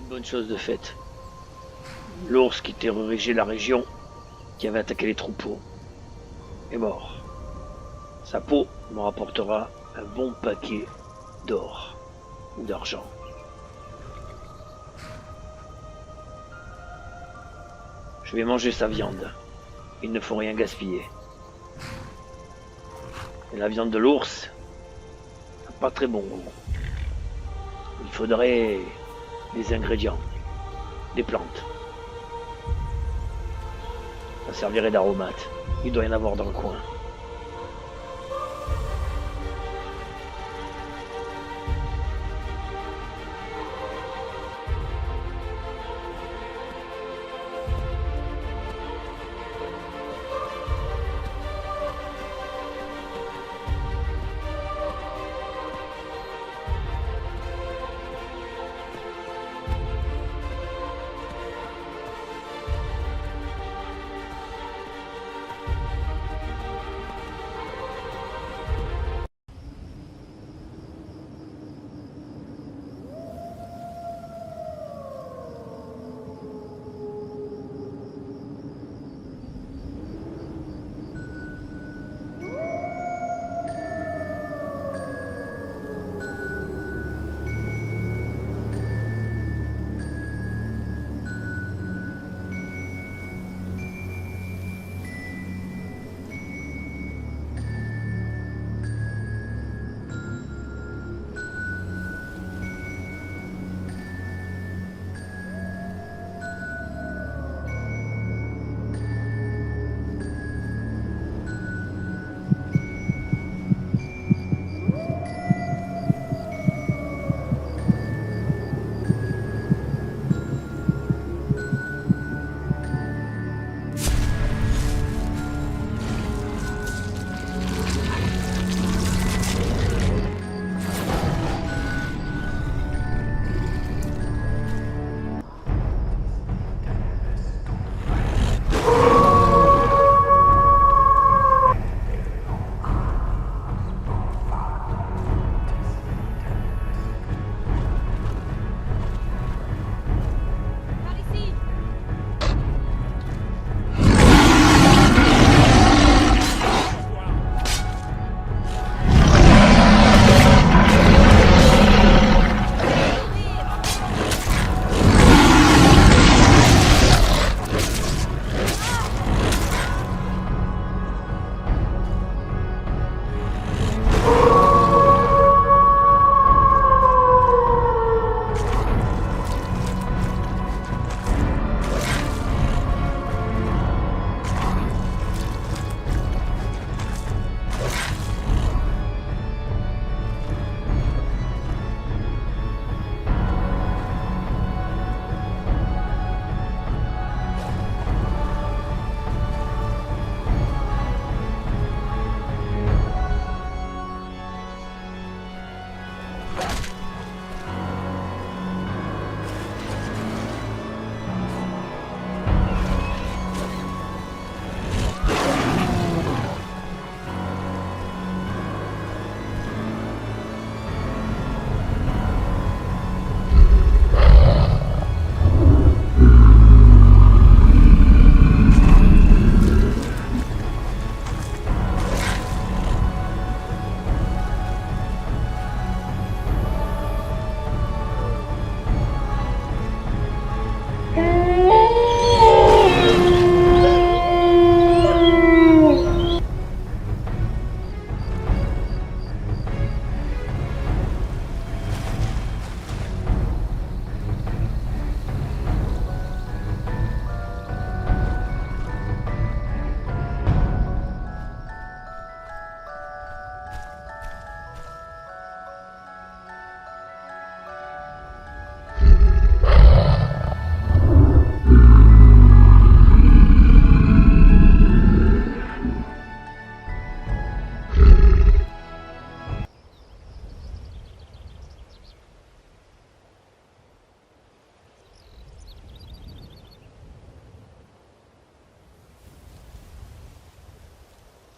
bonne chose de faite. L'ours qui terrorisait la région, qui avait attaqué les troupeaux, est mort. Sa peau me rapportera un bon paquet d'or ou d'argent. Je vais manger sa viande. Il ne faut rien gaspiller. Et la viande de l'ours n'a pas très bon goût. Il faudrait des ingrédients, des plantes. Ça servirait d'aromate. Il doit y en avoir dans le coin. Par ici.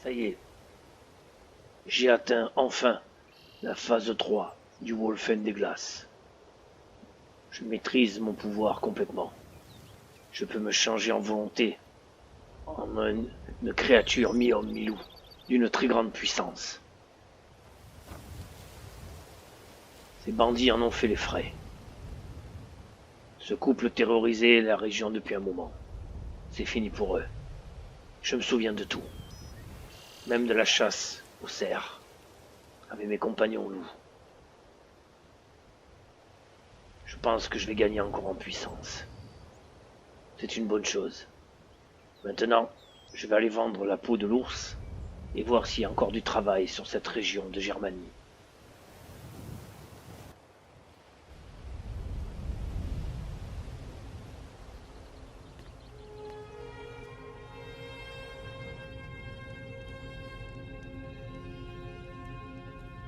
Ça y est, j'ai atteint enfin la phase 3 du Wolfen des glaces. Je maîtrise mon pouvoir complètement. Je peux me changer en volonté, en une créature mi-homme, mi-loup, d'une très grande puissance. Ces bandits en ont fait les frais. Ce couple terrorisait la région depuis un moment. C'est fini pour eux. Je me souviens de tout. Même de la chasse aux cerfs, avec mes compagnons loups. Je pense que je vais gagner encore en puissance. C'est une bonne chose. Maintenant, je vais aller vendre la peau de l'ours et voir s'il y a encore du travail sur cette région de Germanie.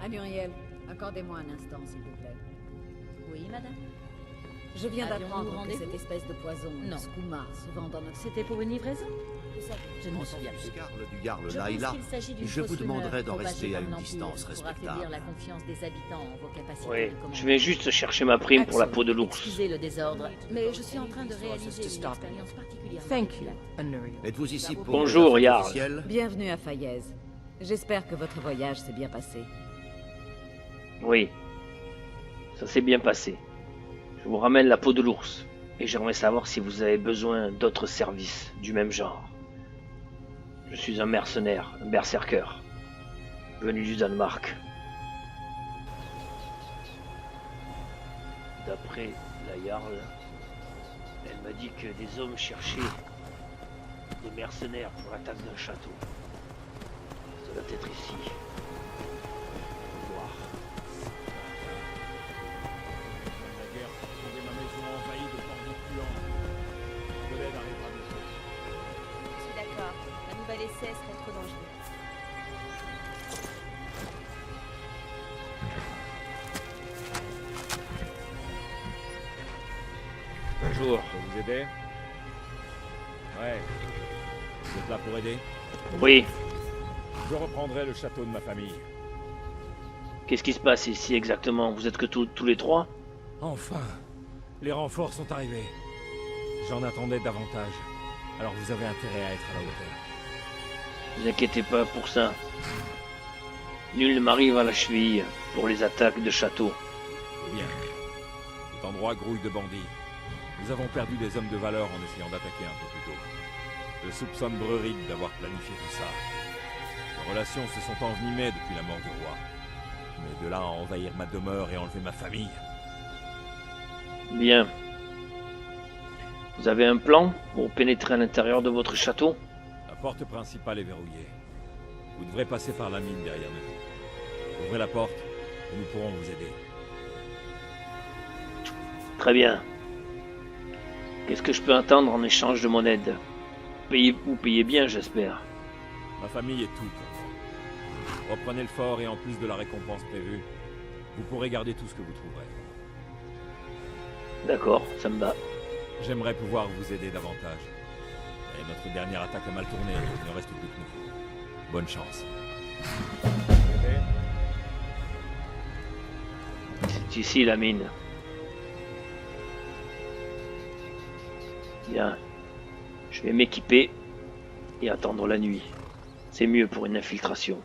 Ah, Muriel, accordez-moi un instant, s'il vous plaît. Oui, madame. Je viens Avions-nous d'apprendre que rendez-vous cette espèce de poison, Non. skouma, se vend dans notre... C'était pour une livraison? Je ne me souviens plus. Scarle du Garle Je Laila, pense qu'il s'agit d'une je vous fausse demanderai rumeur d'en propagée rester à par une l'Empire distance pour respectable. affaiblir la confiance des habitants en vos capacités Oui, de commande. je vais juste chercher ma prime pour la Axel, peau de l'ours. Excusez le désordre, mais je suis en train de réaliser une expérience particulièrement Thank you, délicate. Honoria. Êtes-vous ici pour Bonjour, des affaires Jarl. officielles? Bienvenue à Fayez. J'espère que votre voyage s'est bien passé. Oui, ça s'est bien passé. Je vous ramène la peau de l'ours et j'aimerais savoir si vous avez besoin d'autres services du même genre. Je suis un mercenaire, un berserker, venu du Danemark. D'après la Jarl, elle m'a dit que des hommes cherchaient des mercenaires pour l'attaque d'un château. Ça doit être ici. Au revoir. La guerre a trouvé ma maison envahie de bandits puants. De l'aide arrivera bientôt. Je suis d'accord. Un nouvel essai serait trop dangereux. Bonjour. Je peux vous aider? Ouais. Vous êtes là pour aider? Oui, Je reprendrai le château de ma famille. qu'est-ce qui se passe ici exactement? Vous êtes que tous les trois? Enfin, les renforts sont arrivés. J'en attendais davantage. Alors vous avez intérêt à être à la hauteur. Ne vous inquiétez pas pour ça. Nul ne m'arrive à la cheville pour les attaques de château. Bien. Cet endroit grouille de bandits. Nous avons perdu des hommes de valeur en essayant d'attaquer un peu plus tôt. Je soupçonne Breuric d'avoir planifié tout ça. Les relations se sont envenimées depuis la mort du roi. Mais de là à envahir ma demeure et enlever ma famille, Bien. Vous avez un plan pour pénétrer à l'intérieur de votre château? la porte principale est verrouillée. Vous devrez passer par la mine derrière nous. Ouvrez la porte et nous pourrons vous aider. Très bien. Qu'est-ce que je peux attendre en échange de mon aide? Vous payez bien, j'espère. Ma famille est tout pour moi. Reprenez le fort et en plus de la récompense prévue, vous pourrez garder tout ce que vous trouverez. D'accord, ça me va. J'aimerais pouvoir vous aider davantage. Et notre dernière attaque a mal tourné, il ne reste plus que nous. Bonne chance. C'est ici la mine. Bien. Je vais m'équiper et attendre la nuit. C'est mieux pour une infiltration.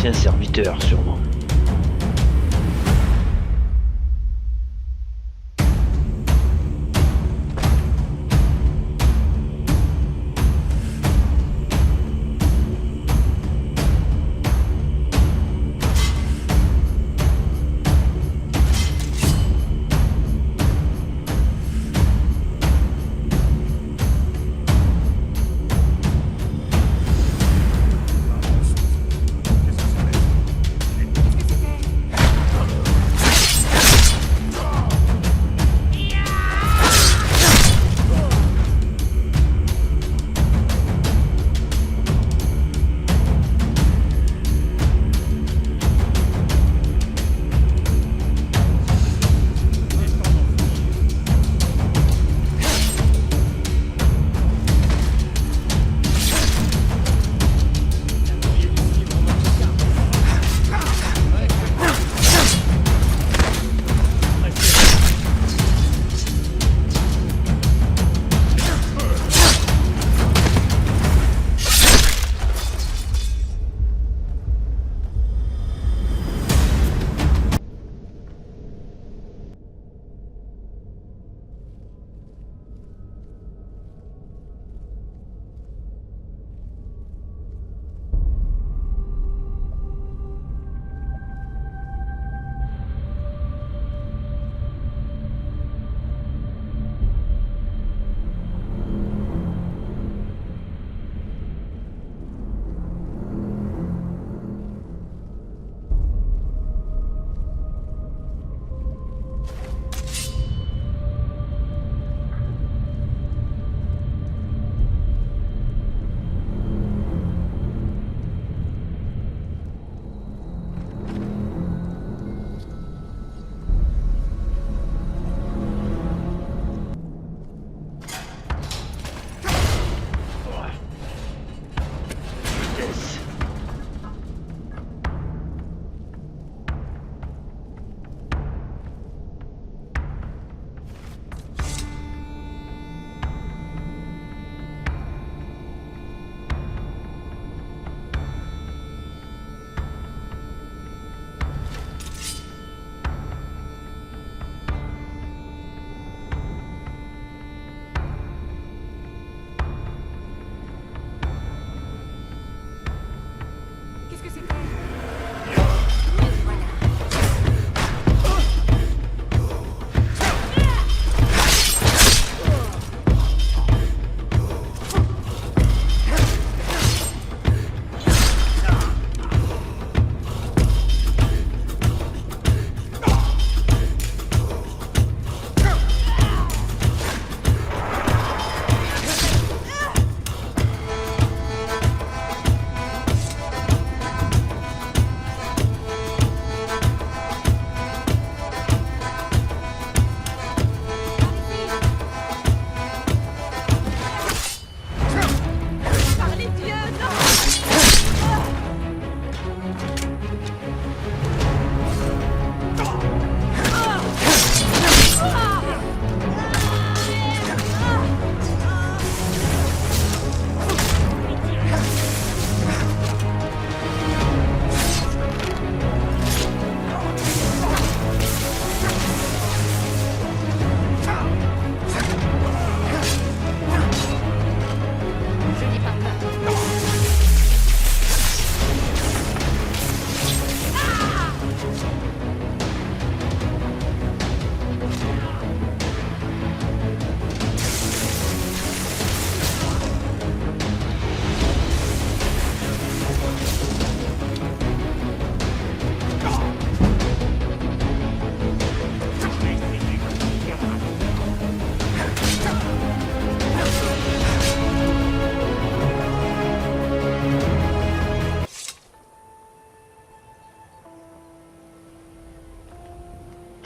ancien serviteur, sûrement.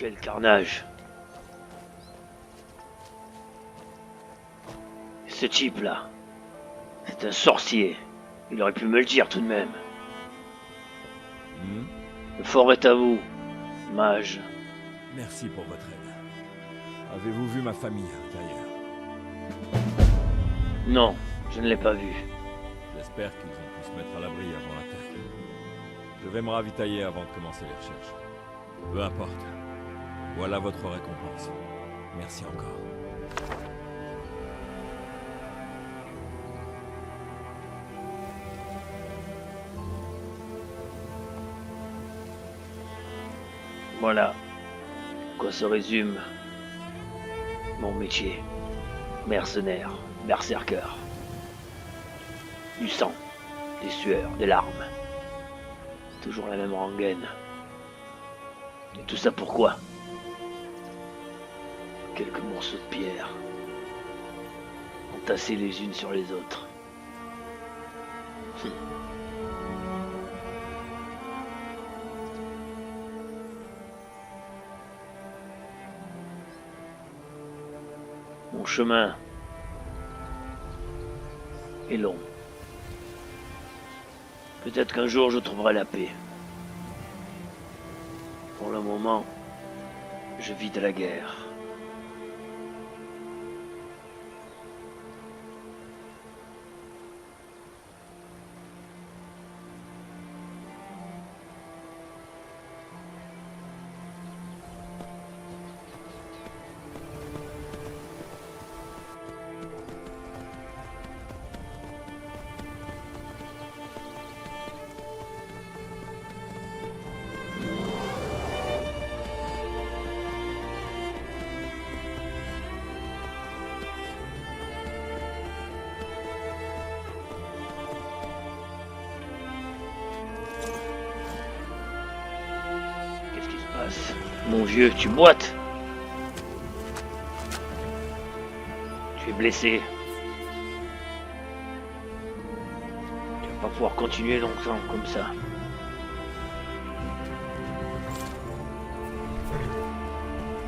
Quel carnage. Ce type-là, c'est un sorcier. Il aurait pu me le dire tout de même. Le fort est à vous, mage. Merci pour votre aide. Avez-vous vu ma famille à l'intérieur? Non, je ne l'ai pas vu. J'espère qu'ils ont pu se mettre à l'abri avant l'attaque. Je vais me ravitailler avant de commencer les recherches. Peu importe. Voilà votre récompense. Merci encore. Voilà. À quoi se résume mon métier. Mercenaire, berserker. Du sang, des sueurs, des larmes. Toujours la même rengaine. Et tout ça pourquoi? Quelques morceaux de pierre, entassés les unes sur les autres. Mon chemin est long. Peut-être qu'un jour je trouverai la paix. Pour le moment, je vis de la guerre. Mon vieux, tu boites. Tu es blessé. Tu vas pas pouvoir continuer longtemps comme ça.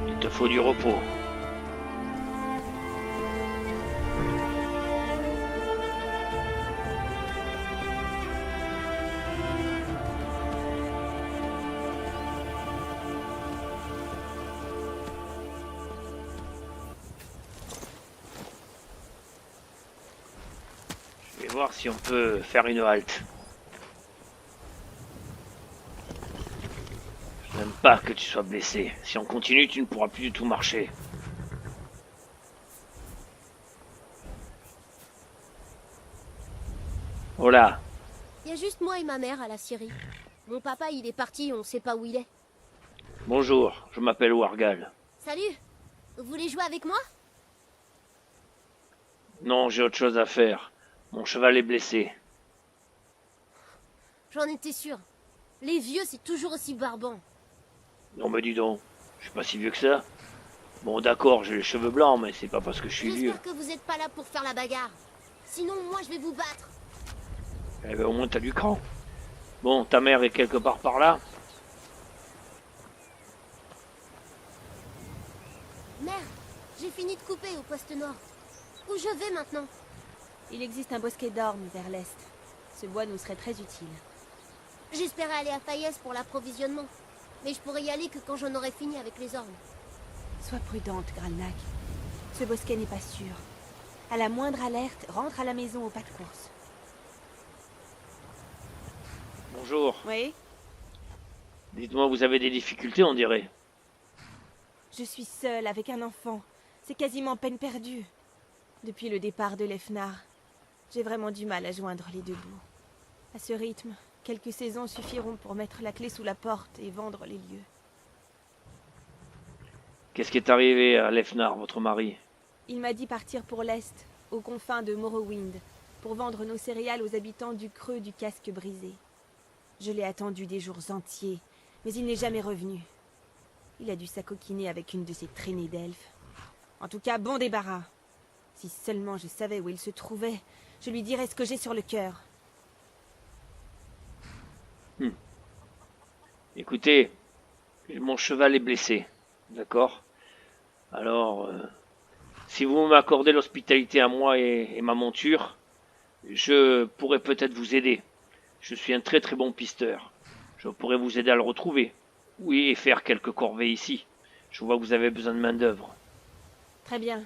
Il te faut du repos. Voir si on peut faire une halte. Je n'aime pas que tu sois blessé. Si on continue, tu ne pourras plus du tout marcher. Voilà. Il y a juste moi et ma mère à la scierie. Mon papa, il est parti, on sait pas où il est. Bonjour, je m'appelle Wargal. Salut. Vous voulez jouer avec moi? Non, j'ai autre chose à faire. Mon cheval est blessé. J'en étais sûr. Les vieux, c'est toujours aussi barbant. Non mais dis donc, je suis pas si vieux que ça. Bon d'accord, j'ai les cheveux blancs, mais c'est pas parce que je suis vieux. J'espère que vous êtes pas là pour faire la bagarre. Sinon, moi, je vais vous battre. Eh ben au moins t'as du cran. Bon, ta mère est quelque part par là. Mère, j'ai fini de couper au poste nord. Où je vais maintenant? Il existe un bosquet d'ormes vers l'est. Ce bois nous serait très utile. J'espérais aller à Fayez pour l'approvisionnement. Mais je pourrais y aller que quand j'en aurai fini avec les ormes. Sois prudente, Gralnak. Ce bosquet n'est pas sûr. À la moindre alerte, rentre à la maison au pas de course. Bonjour. Oui? Dites-moi, vous avez des difficultés, on dirait. Je suis seule avec un enfant. C'est quasiment peine perdue. Depuis le départ de Lefnar, j'ai vraiment du mal à joindre les deux bouts. À ce rythme, quelques saisons suffiront pour mettre la clé sous la porte et vendre les lieux. Qu'est-ce qui est arrivé à Lefnar, votre mari? Il m'a dit partir pour l'Est, aux confins de Morrowind, pour vendre nos céréales aux habitants du creux du casque brisé. Je l'ai attendu des jours entiers, mais il n'est jamais revenu. Il a dû s'acoquiner avec une de ces traînées d'elfes. En tout cas, bon débarras. Si seulement je savais où il se trouvait, je lui dirais ce que j'ai sur le cœur. Écoutez, mon cheval est blessé, d'accord? Alors, si vous m'accordez l'hospitalité à moi et ma monture, je pourrais peut-être vous aider. Je suis un très très bon pisteur. Je pourrais vous aider à le retrouver. Oui, et faire quelques corvées ici. Je vois que vous avez besoin de main d'œuvre. Très bien.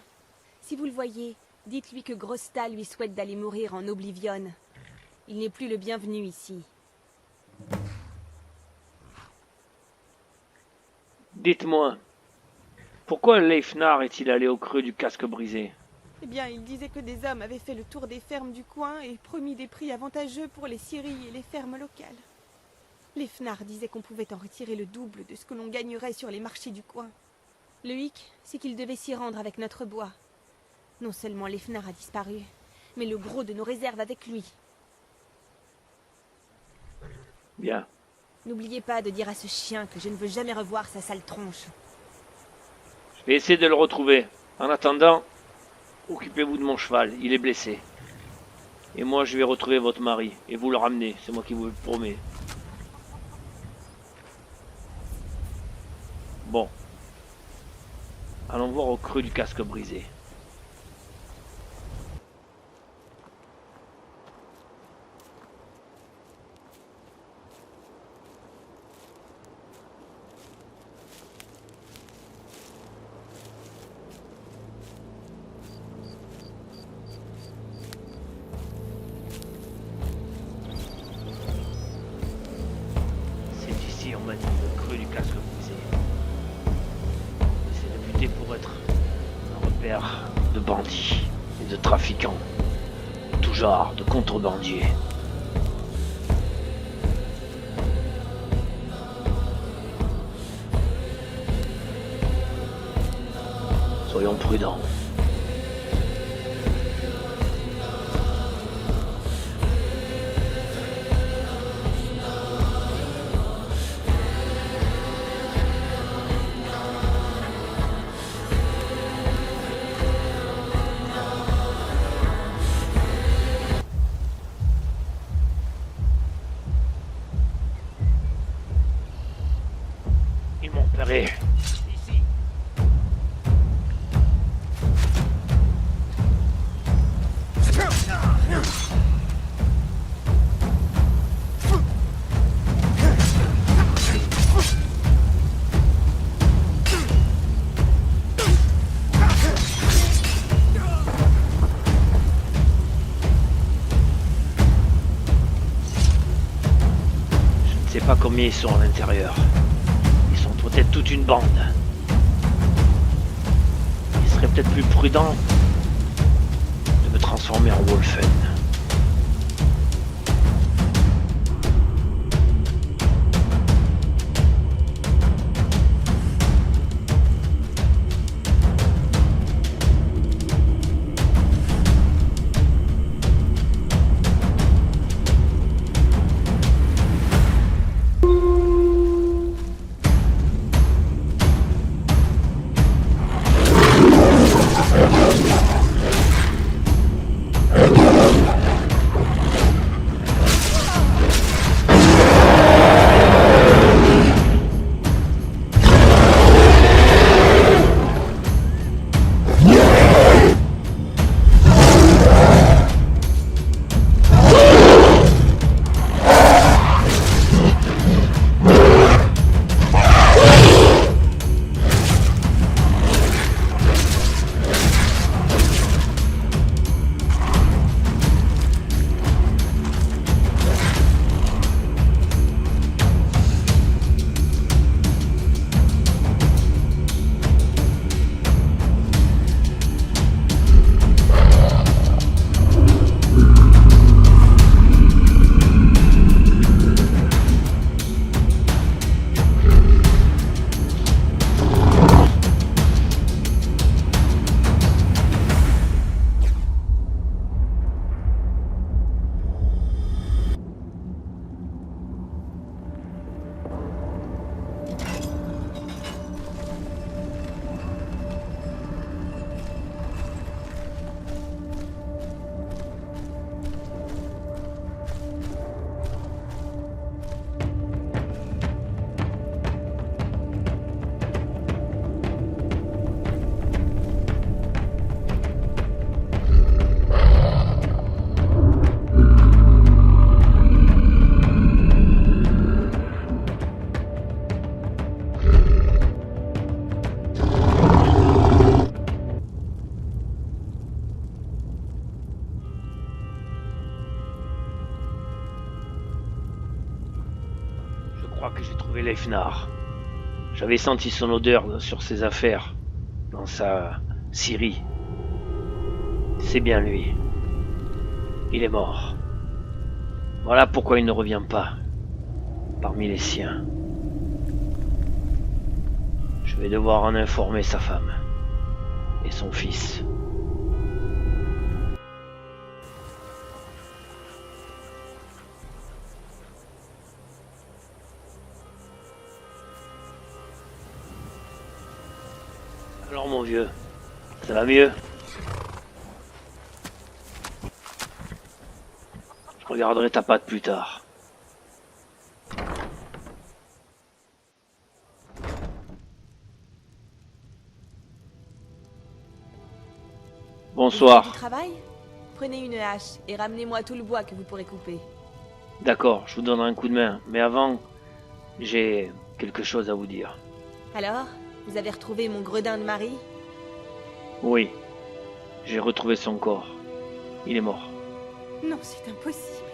Si vous le voyez, dites-lui que Grosta lui souhaite d'aller mourir en Oblivion. Il n'est plus le bienvenu ici. Dites-moi, pourquoi Leifnar est-il allé au creux du casque brisé? Eh bien, il disait que des hommes avaient fait le tour des fermes du coin et promis des prix avantageux pour les scieries et les fermes locales. Leifnar disait qu'on pouvait en retirer le double de ce que l'on gagnerait sur les marchés du coin. Le hic, c'est qu'il devait s'y rendre avec notre bois. Non seulement Leifnar a disparu, mais le gros de nos réserves avec lui. Bien. N'oubliez pas de dire à ce chien que je ne veux jamais revoir sa sale tronche. Je vais essayer de le retrouver. En attendant, occupez-vous de mon cheval, il est blessé. Et moi, je vais retrouver votre mari et vous le ramener, c'est moi qui vous le promets. Bon. Allons voir au creux du casque brisé. C'est ici, on m'a dit, le creux du casque brisé. C'est réputé pour être un repère de bandits et de trafiquants. Tout genre de contrebandiers. Soyons prudents. Ils m'ont repéré. Ici. Je ne sais pas combien ils sont à l'intérieur. Ils sont peut-être toute une bande. Il serait peut-être plus prudent de me transformer en Wolfen. Je crois que j'ai trouvé Leifnar. J'avais senti son odeur sur ses affaires, dans sa scierie. C'est bien lui. Il est mort. Voilà pourquoi il ne revient pas parmi les siens. Je vais devoir en informer sa femme et son fils. Alors mon vieux, ça va mieux? Je regarderai ta patte plus tard. Bonsoir. Vous faites du travail? Prenez une hache et ramenez-moi tout le bois que vous pourrez couper. D'accord, je vous donnerai un coup de main. Mais avant, j'ai quelque chose à vous dire. Alors, vous avez retrouvé mon gredin de mari? Oui, j'ai retrouvé son corps. Il est mort. Non, c'est impossible.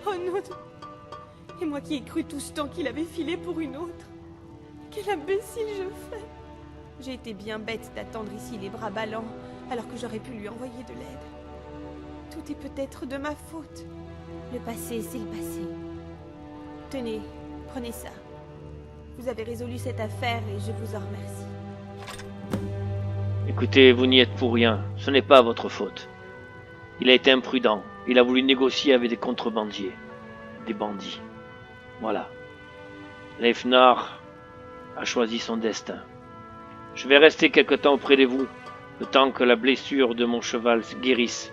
Oh non de... Et moi qui ai cru tout ce temps qu'il avait filé pour une autre. Quel imbécile je fais. J'ai été bien bête d'attendre ici les bras ballants, alors que j'aurais pu lui envoyer de l'aide. Tout est peut-être de ma faute. Le passé, c'est le passé. Tenez, prenez ça. Vous avez résolu cette affaire et je vous en remercie. Écoutez, vous n'y êtes pour rien. Ce n'est pas votre faute. Il a été imprudent. Il a voulu négocier avec des contrebandiers. Des bandits. Voilà. Leifnar a choisi son destin. Je vais rester quelque temps auprès de vous, le temps que la blessure de mon cheval se guérisse.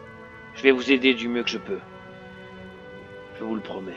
Je vais vous aider du mieux que je peux. Je vous le promets.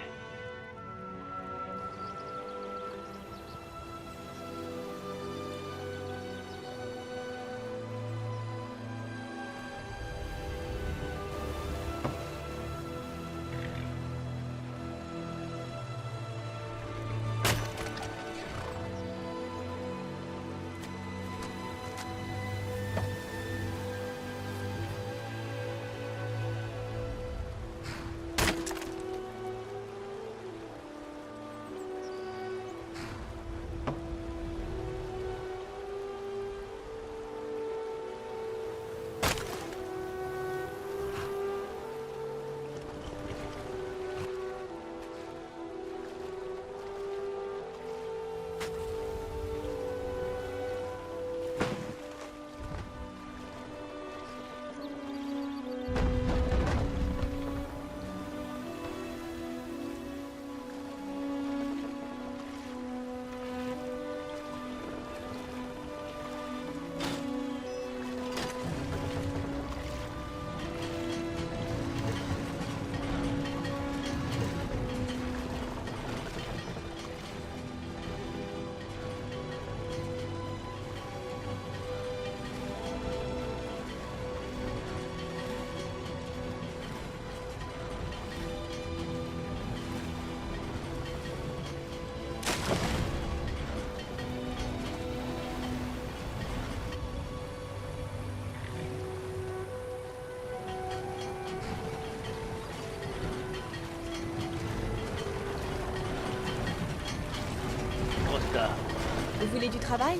Vous voulez du travail?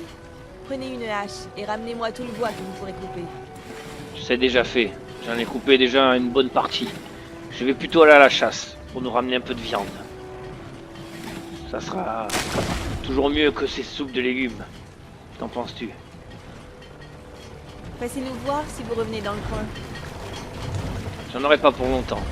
Prenez une hache et ramenez-moi tout le bois que vous pourrez couper. C'est déjà fait. J'en ai coupé déjà une bonne partie. Je vais plutôt aller à la chasse pour nous ramener un peu de viande. Ça sera toujours mieux que ces soupes de légumes. Qu'en penses-tu? Passez-nous voir si vous revenez dans le coin. J'en aurai pas pour longtemps.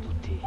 douté.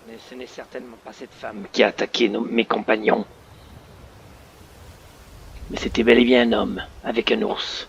Mais ce n'est certainement pas cette femme qui a attaqué mes compagnons. Mais c'était bel et bien un homme, avec un ours.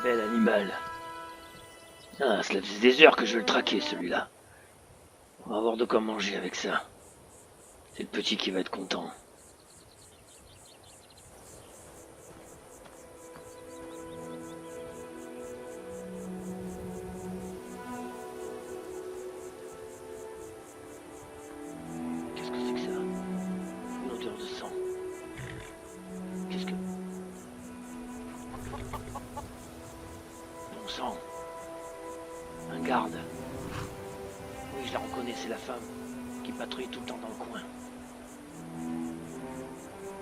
Bel animal. Ah, cela faisait des heures que je le traquais, celui-là. On va avoir de quoi manger avec ça. C'est le petit qui va être content. Qu'est-ce que c'est que ça? Une odeur de sang. Qu'est-ce que... Bon sang. Un garde. Oui, je la reconnais, c'est la femme qui patrouille tout le temps dans le coin.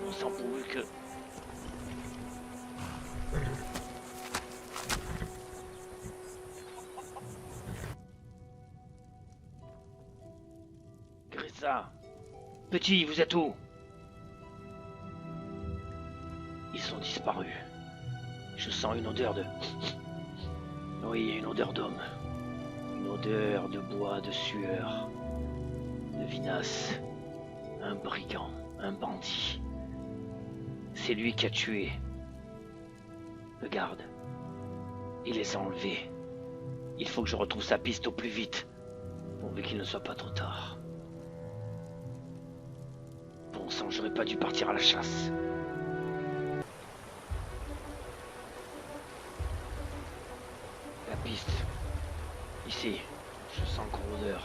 On sent pourvu que... Gressa. Petit, vous êtes où? Ils sont disparus. Je sens une odeur de... Oui, une odeur d'homme. Une odeur de bois, de sueur, de vinasse. Un brigand, un bandit. C'est lui qui a tué le garde. Il les a enlevés. Il faut que je retrouve sa piste au plus vite, pourvu qu'il ne soit pas trop tard. Bon sang, j'aurais pas dû partir à la chasse. La piste. Ici, je sens encore l'odeur.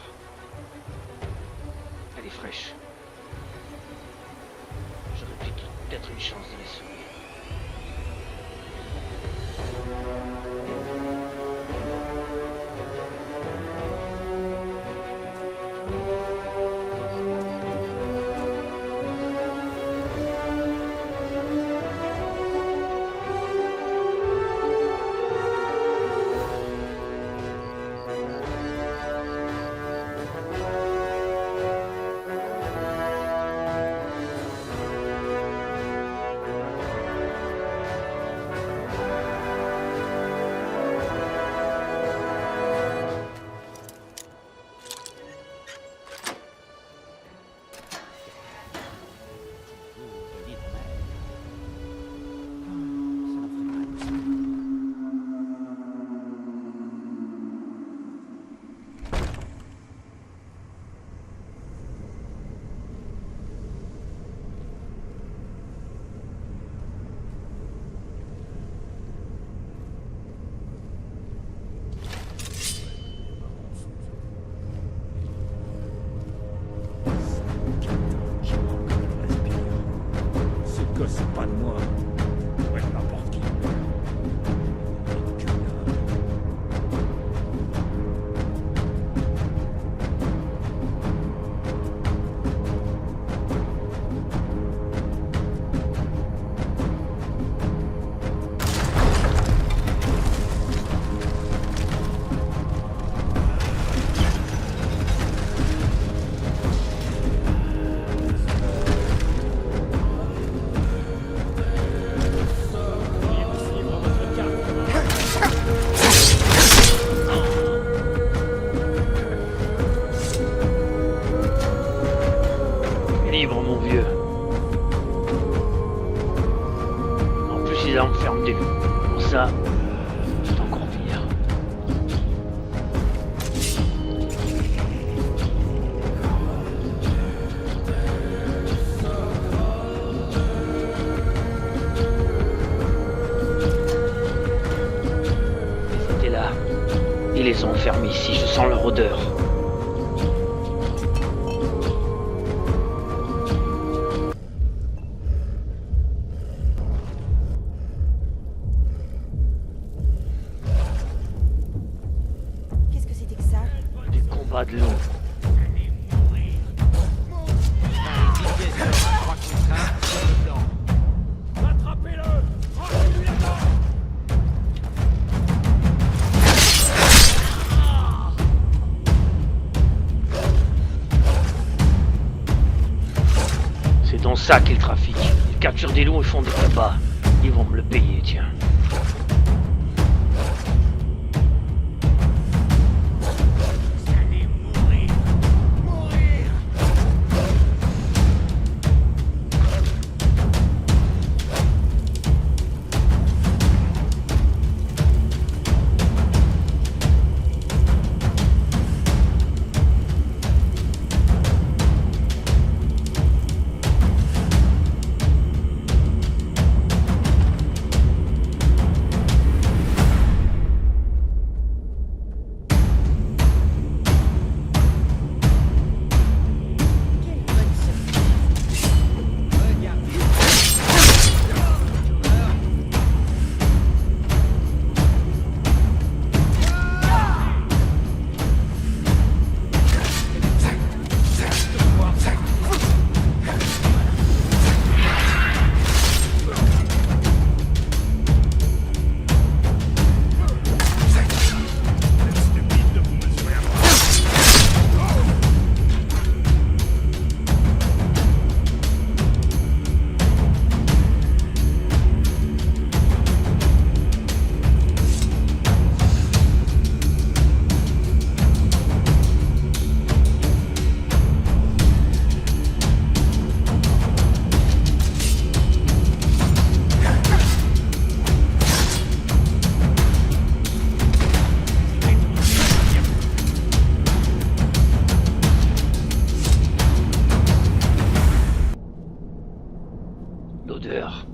Elle est fraîche. J'aurais peut-être une chance de les sauver. Ils les ont enfermés ici, je sens leur odeur. Qu'est-ce que c'était que ça? Des combats de loups. C'est dans ça qu'ils trafiquent. Ils capturent des loups et font des combats. Ils vont me le payer, tiens. L'odeur.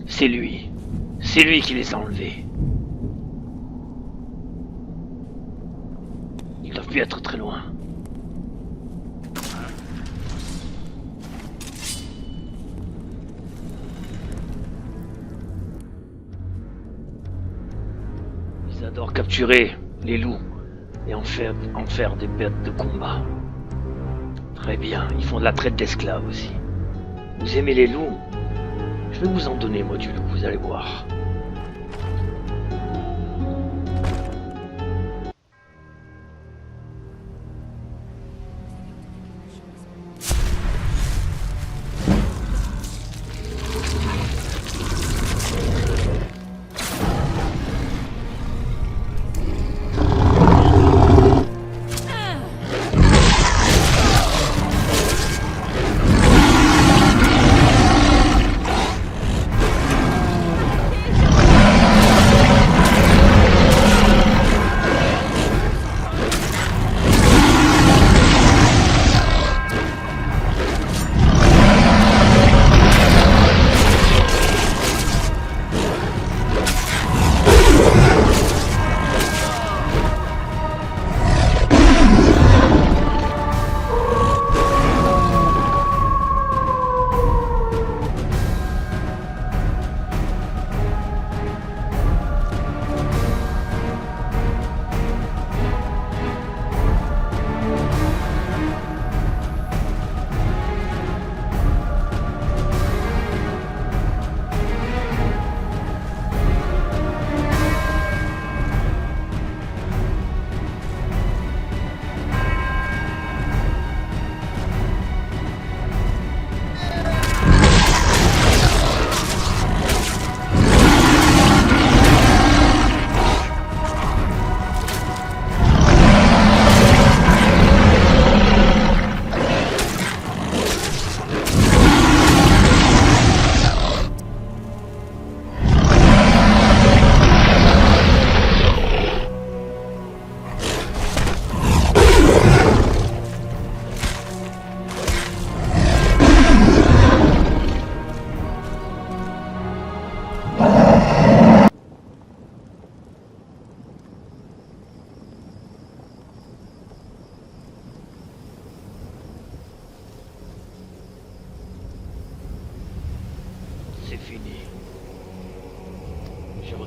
C'est lui. C'est lui qui les a enlevés. Ils doivent plus être très loin. Ils adorent capturer les loups et en faire des bêtes de combat. Très bien, ils font de la traite d'esclaves aussi. Vous aimez les loups? Je vais vous en donner, moi, du loup, vous allez voir.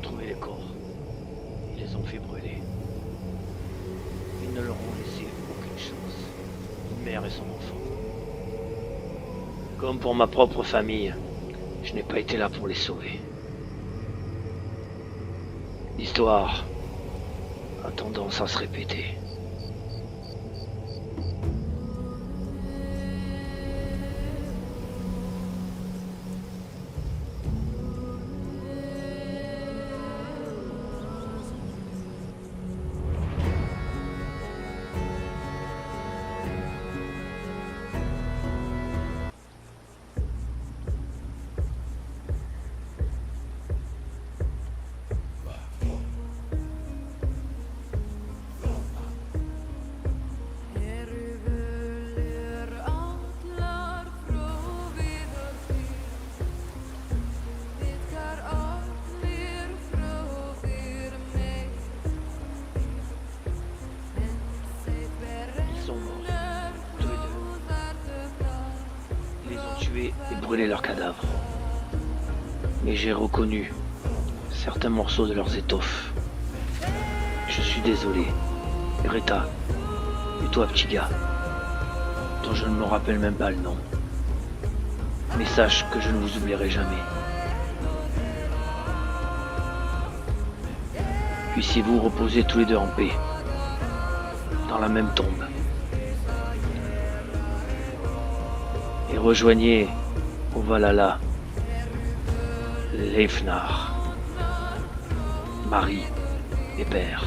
retrouvé les corps. Ils les ont fait brûler. Ils ne leur ont laissé aucune chance. Une mère et son enfant. Comme pour ma propre famille, je n'ai pas été là pour les sauver. L'histoire a tendance à se répéter. Ils sont morts, tous les deux. Ils les ont tués et brûlé leurs cadavres. Mais j'ai reconnu certains morceaux de leurs étoffes. Je suis désolé, Greta, et toi, petit gars, dont je ne me rappelle même pas le nom. Mais sache que je ne vous oublierai jamais. Puissiez-vous reposer tous les deux en paix, dans la même tombe. Et rejoignez au Valhalla Leifnar, Marie et Père.